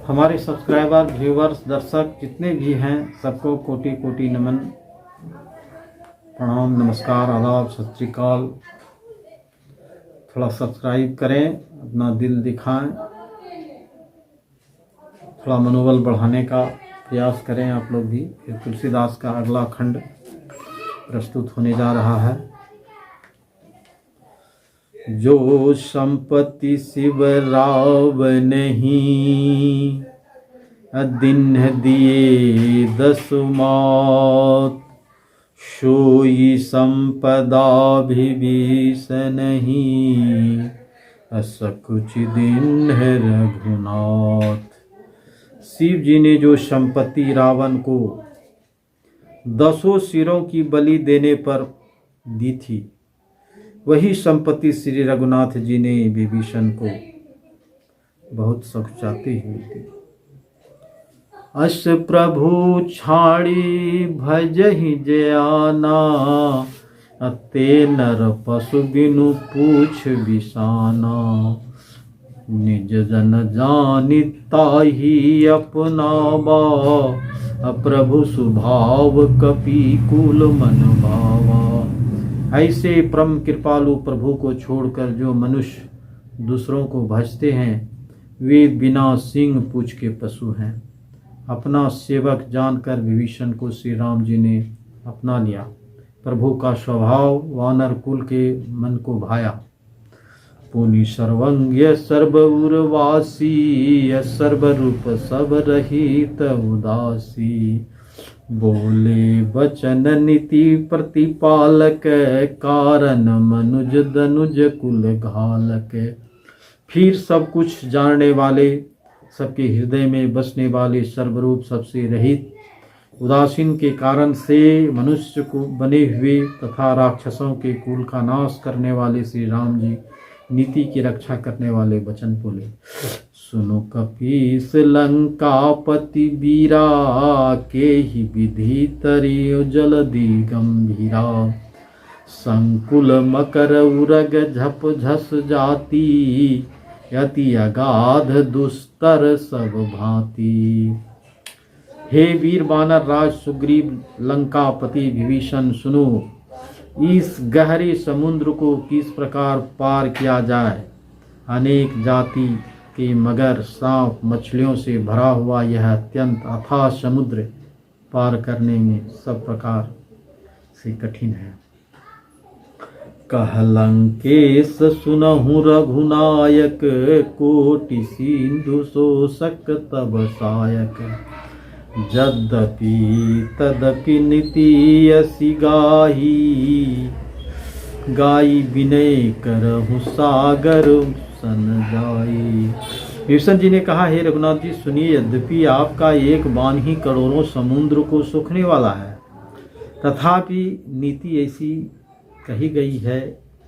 हमारे subscriber, viewers, दर्शक जितने भी हैं सबको कोटि कोटि नमन, प्रणाम, नमस्कार, आदाब, सत श्री अकाल। थोड़ा सब्सक्राइब करें, अपना दिल दिखाएं, थोड़ा मनोबल बढ़ाने का प्रयास करें आप लोग भी। फिर तुलसीदास का अगला खंड प्रस्तुत होने जा रहा है। जो संपत्ति शिव राव नहीं, दिन दिए दस मात, सोई संपदा विभीष नहीं, असकुच दिन है रघुनाथ। शिव जी ने जो संपत्ति रावण को 10 सिरों की बलि देने पर दी थी, वही संपत्ति श्री रघुनाथ जी ने विभीषण को बहुत सकुचाती हुई दी। अस प्रभु छाड़ी भजहि जयाना, अते नर पशु बिनु पूछ बिसाना, निज जन जानि ताहि अपनावा, अप्रभु स्वभाव कपि कुल मन भावा। ऐसे परम कृपालु प्रभु को छोड़कर जो मनुष्य दूसरों को भजते हैं, वे बिना सींग पूछ के पशु हैं। अपना सेवक जानकर विभीषण को श्री राम जी ने अपना लिया। प्रभु का स्वभाव वानर कुल के मन को भाया। पुनि सर्वज्ञ सर्वउरवासी, सर्वरूप सब रहित उदासी, बोले वचन नीति प्रतिपालक, कारण मनुज दनुज कुल घालक। फिर सब कुछ जानने वाले, सबके हृदय में बसने वाले, सर्वरूप सबसे रहित, उदासीन के कारण से मनुष्य को बने हुए तथा राक्षसों के कुल का नाश करने वाले श्री राम जी नीति की रक्षा करने वाले वचन बोले। सुनो कपीस लंकापति वीरा, के ही विधि तरियो जलधि गंभीरा, संकुल मकर उरग झप झस जाती, यति अगाध दुस्तर सब भांति। हे वीर वानर राज सुग्रीव, लंकापति विभीषण, सुनो, इस गहरे समुद्र को किस प्रकार पार किया जाए। अनेक जाति के मगर, सांप, मछलियों से भरा हुआ यह अत्यंत अथाह समुद्र पार करने में सब प्रकार से कठिन है। कह लंकेश सुनहु रघुनायक, कोटि सिंधु शोषक तब सायक, यद्यपि तदपि नीति असि गाही, गाई विनय करहु सागर सन जाई। विभीषण जी ने कहा, हे रघुनाथ जी सुनिए, यद्यपि आपका एक बाण ही करोड़ों समुद्र को सूखने वाला है, तथापि नीति ऐसी कही गई है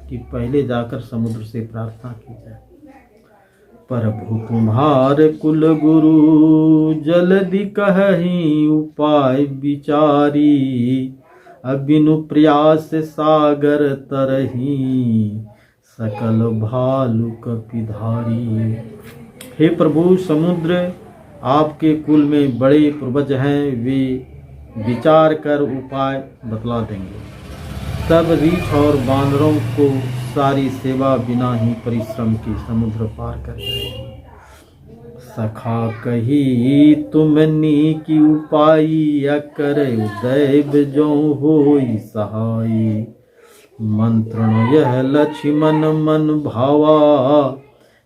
कि पहले जाकर समुद्र से प्रार्थना की जाए। प्रभु तुम्हार कुल गुरु, जल्दी कहि उपाय विचारी, अबिनु प्रयास सागर तरही, सकल भालु कपिधारी। हे प्रभु, समुद्र आपके कुल में बड़े पूर्वज हैं, वे विचार कर उपाय बतला देंगे। तब रीछ और बांदरों को सारी सेवा बिना ही परिश्रम की समुद्र पार कर जाएगी। सखा कही तुमनी की उपाई, अकर दैव जो होई सहाई, मंत्रण यह लक्ष्मण मन भावा,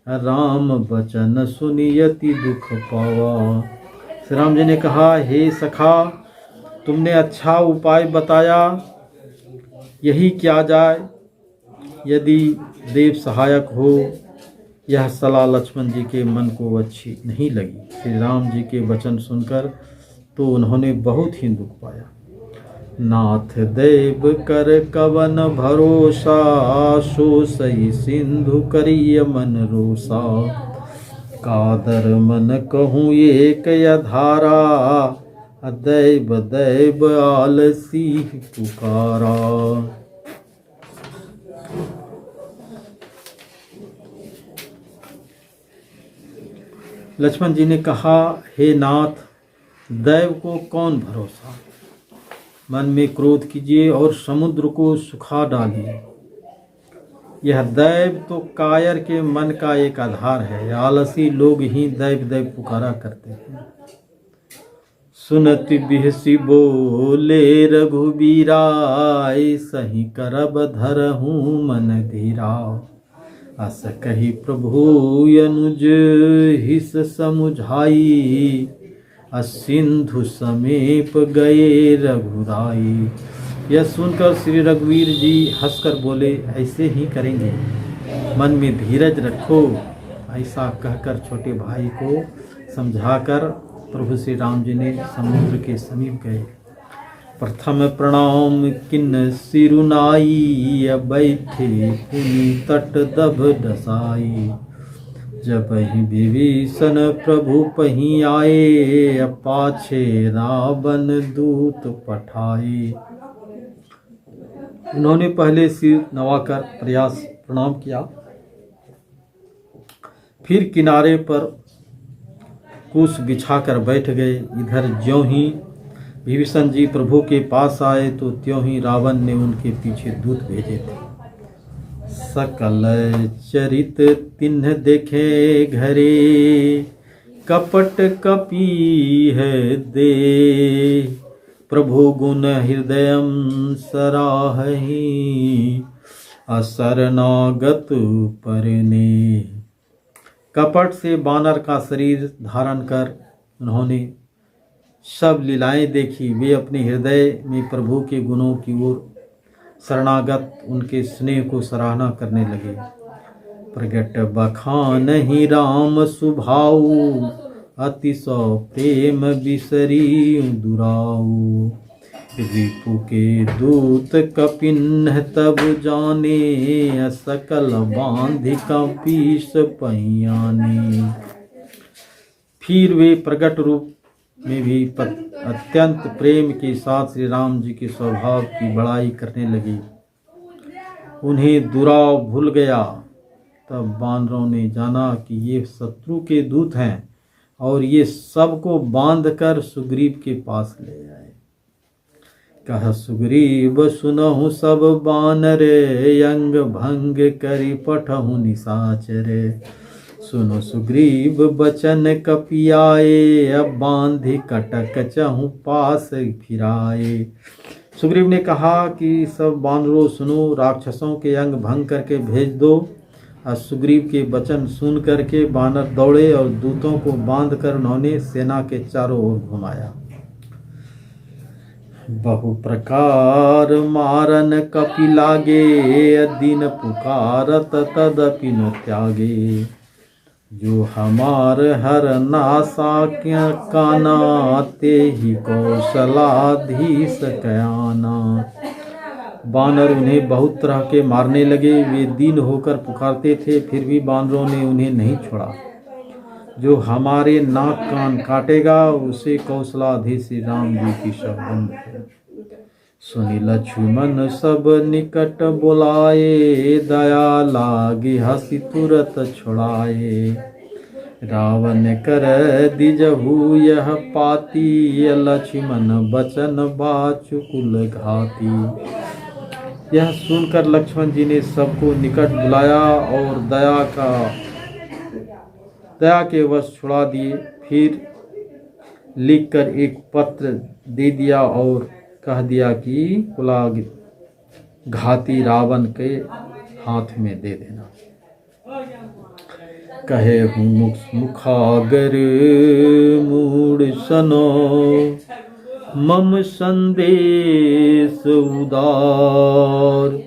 राम वचन सुनियति दुख पावा। श्री राम जी ने कहा, हे सखा, तुमने अच्छा उपाय बताया, यही किया जाए। यदि देव सहायक हो, यह सलाह लक्ष्मण जी के मन को अच्छी नहीं लगी। श्री राम जी के वचन सुनकर तो उन्होंने बहुत ही दुख पाया। नाथ देव कर कवन भरोसा, सो सही सिंधु करिय मन रोसा, कादर मन कहूँ एक यधारा, दैव दैव आलसी पुकारा। लक्ष्मण जी ने कहा, हे नाथ, दैव को कौन भरोसा। मन में क्रोध कीजिए और समुद्र को सुखा डालिए। यह दैव तो कायर के मन का एक आधार है। आलसी लोग ही दैव दैव पुकारा करते हैं। सुनत बिहसी बोले रघुबीरा, सही करब धरहूँ मन धीरा। अस कही प्रभु अनुज हिस समुझाई, सिंधु समीप गए रघुराई। यह सुनकर श्री रघुवीर जी हंसकर बोले, ऐसे ही करेंगे, मन में धीरज रखो। ऐसा कहकर छोटे भाई को समझाकर प्रभु श्री राम जी ने समुद्र के समीप गए। प्रथम प्रणाम किन सिरुनाई, बैठे पुनि तट दभ डसाई। जब ही विभीषण प्रभु पही आए, पाछे रावण दूत पठाए। उन्होंने पहले सिर नवाकर प्रणाम किया, फिर किनारे पर कुश बिछाकर बैठ गए। इधर ज्यों ही विभीषण जी प्रभु के पास आए तो त्यों ही रावण ने उनके पीछे दूत भेजे थे। सकल चरित तिन्ह देखे घरे, कपट कपी है दे। प्रभु गुण हृदयम सराहहि, असरनागत परने। कपट से बानर का शरीर धारण कर उन्होंने सब लीलाएं देखी। वे अपने हृदय में प्रभु के गुणों की ओर शरणागत उनके स्नेह को सराहना करने लगे। प्रगट बखान ही राम सुभाऊ, अतिशय प्रेम बिसरी दुराऊ। रिपु के दूत कपिन्ह तब जाने, सकल बांधिका पीस पहियाने। फिर वे प्रगट रूप में भी अत्यंत प्रेम के साथ श्री राम जी के स्वभाव की बड़ाई करने लगी। उन्हें दुराव भूल गया। तब बानरों ने जाना कि ये शत्रु के दूत हैं और ये सबको बांधकर सुग्रीव के पास ले आए। कह सुग्रीव सुनहु सब बानर, अंग भंग करि पठहु निशाचर। सुनो सुग्रीव बचन कपियाए, अब बांधि कटक चहु पास फिराए। सुग्रीव ने कहा कि सब बानरों सुनो, राक्षसों के अंग भंग करके भेज दो। और सुग्रीव के वचन सुन करके बानर दौड़े और दूतों को बांधकर उन्होंने सेना के चारों ओर घुमाया। बहु प्रकार मारन कपि लागे, दिन पुकारत तदपि न त्यागे। जो हमार हर नासा क्या काना, ते ही कौशलाधीश कयाना। बानर उन्हें बहुत तरह के मारने लगे। वे दीन होकर पुकारते थे, फिर भी बानरों ने उन्हें नहीं छोड़ा। जो हमारे नाक कान काटेगा, उसे कौशलाधीश श्री राम जी की शब्द है। सुनि लक्ष्मण सब निकट बुलाए, दया लागी हसी तुरत छुड़ाए। रावण कर दिजहु यह पाती, लक्ष्मण बचन बाचुकुल घाती। यह सुनकर लक्ष्मण जी ने सबको निकट बुलाया और दया के वश छुड़ा दिए। फिर लिखकर एक पत्र दे दिया और कह दिया कि कुला घाती रावण के हाथ में दे देना। कहे हूँ मुखागर मूड सनो, मम संदेश उदार।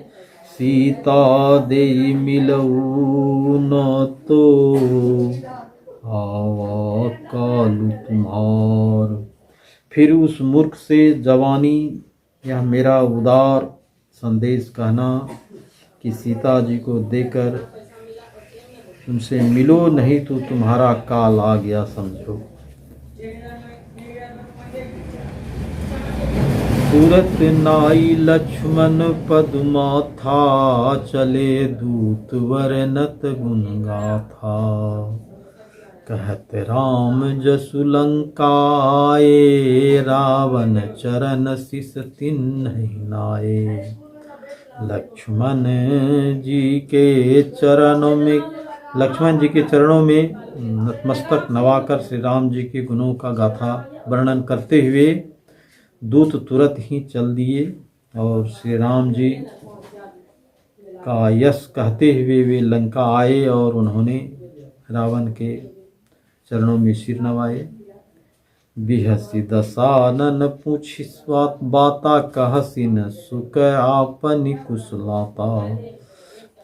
सीता दे मिलऊ न तो, आवा कालू तुम्हार। फिर उस मूर्ख से जवानी यह मेरा उदार संदेश कहना कि सीता जी को देकर उनसे मिलो, नहीं तो तुम्हारा काल आ गया समझो। तुरत नाई लक्ष्मण पद्मा था, चले दूत वर्णत गुण गाथा। कहत राम जसु लंकाए, रावण चरण सिस तिन्हि नाये। लक्ष्मण जी के चरणों में नतमस्तक नवाकर श्री राम जी के गुणों का गाथा वर्णन करते हुए दूत तुरंत ही चल दिए और श्री राम जी का यश कहते हुए वे लंका आए और उन्होंने रावण के चरणों में सिर नवाए। बिहसी दसानन पूछी स्वात बाता, कहसी न सुख आपनि कुशलाता।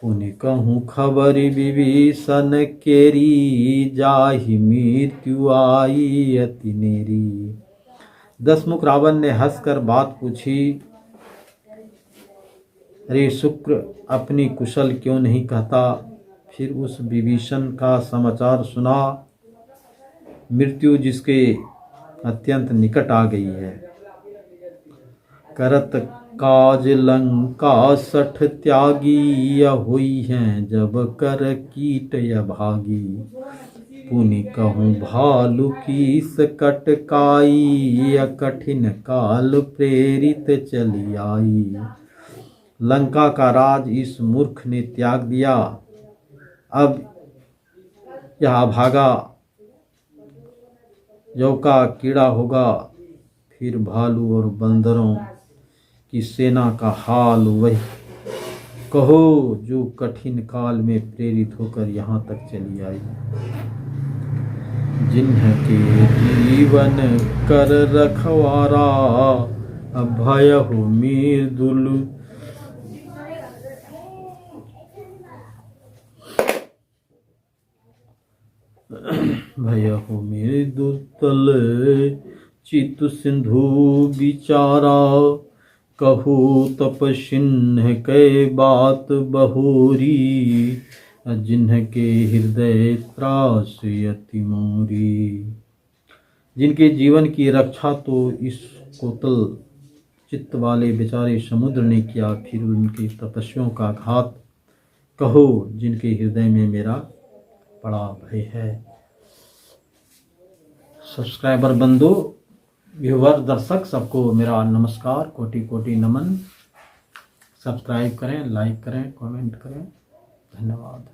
पुनि कहूँ खबरि विभीषण केरी, जाहि मृत्यु आई अति नेरी। दसमुख रावण ने हंसकर बात पूछी, अरे शुक्र अपनी कुशल क्यों नहीं कहता। फिर उस विभीषण का समाचार सुना, मृत्यु जिसके अत्यंत निकट आ गई है। करत काज लंका सठ त्यागी, हुई हैं जब कर कीट भागी। पुनि कहूँ भालु की सकटकाई, कठिन काल प्रेरित चली आई। लंका का राज इस मूर्ख ने त्याग दिया, अब यह भागा जौ का कीड़ा होगा। फिर भालू और बंदरों की सेना का हाल वही कहो जो कठिन काल में प्रेरित होकर यहाँ तक चली आई। जिन्हके जीवन कर रखवारा, भयहु मृदुल। भयहु मृदुतल चित सिंधु विचारा। कहू तपसिन्ह कै बात बहुरी, जिन्हके हृदय त्रास अति मोरी। जिनके जीवन की रक्षा तो इस कोतल चित्त वाले बेचारे समुद्र ने किया, फिर उनकी तपस्याओं का घात कहो जिनके हृदय में मेरा बड़ा भय है। सब्सक्राइबर बंधु, व्यूवर, दर्शक सबको मेरा नमस्कार, कोटि कोटि नमन। सब्सक्राइब करें, लाइक करें, कमेंट करें। धन्यवाद।